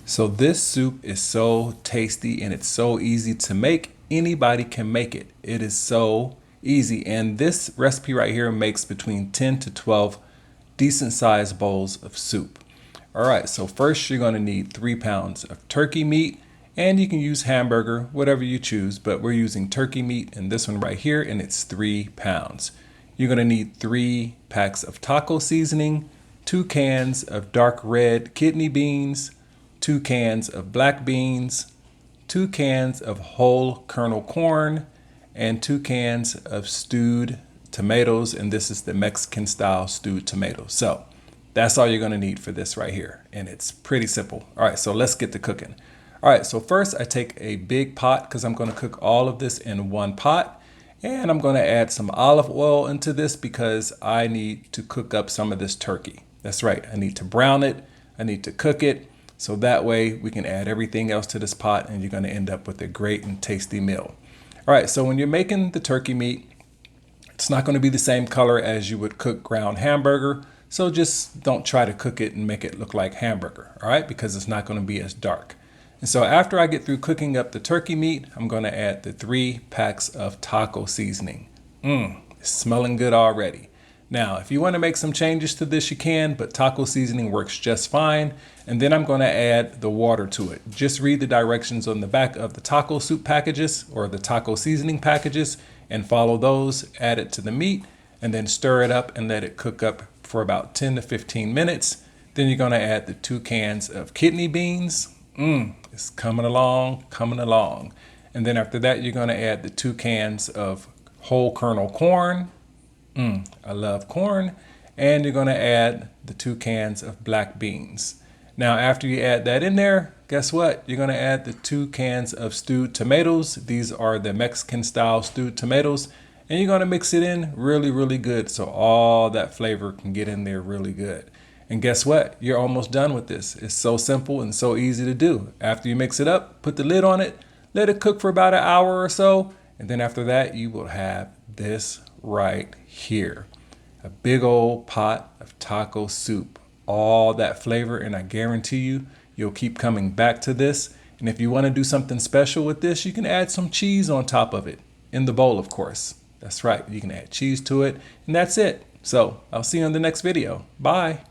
So this soup is so tasty and it's so easy to make. Anybody can make it. It is so easy. And this recipe right here makes between 10 to 12 decent sized bowls of soup. All right, so first you're going to need 3 pounds of turkey meat, and you can use hamburger, whatever you choose, but we're using turkey meat in this one right here, and it's 3 pounds. You're going to need 3 packs of taco seasoning, 2 cans of dark red kidney beans, 2 cans of black beans, 2 cans of whole kernel corn, and 2 cans of stewed tomatoes. And this is the Mexican style stewed tomatoes. So that's all you're going to need for this right here. And it's pretty simple. All right, so let's get to cooking. All right, so first I take a big pot because I'm going to cook all of this in one pot. And I'm going to add some olive oil into this because I need to cook up some of this turkey. That's right, I need to brown it. I need to cook it. So that way we can add everything else to this pot and you're going to end up with a great and tasty meal. All right, so when you're making the turkey meat, it's not going to be the same color as you would cook ground hamburger. So just don't try to cook it and make it look like hamburger, all right? Because it's not going to be as dark. And so after I get through cooking up the turkey meat, I'm going to add the 3 packs of taco seasoning. It's smelling good already. Now, if you want to make some changes to this, you can, but taco seasoning works just fine. And then I'm going to add the water to it. Just read the directions on the back of the taco soup packages or the taco seasoning packages and follow those, add it to the meat, and then stir it up and let it cook up for about 10 to 15 minutes. Then you're going to add the 2 cans of kidney beans. It's coming along, coming along. And then after that, you're going to add the 2 cans of whole kernel corn. I love corn. And you're going to add the 2 cans of black beans. Now, after you add that in there, guess what? You're going to add the 2 cans of stewed tomatoes. These are the Mexican style stewed tomatoes. And you're going to mix it in really, really good so all that flavor can get in there really good. And guess what? You're almost done with this. It's so simple and so easy to do. After you mix it up, put the lid on it, let it cook for about an hour or so. And then after that, you will have this right here. A big old pot of taco soup. All that flavor, and I guarantee you, you'll keep coming back to this. And if you want to do something special with this, you can add some cheese on top of it. In the bowl, of course. That's right. You can add cheese to it. And that's it. So I'll see you in the next video. Bye.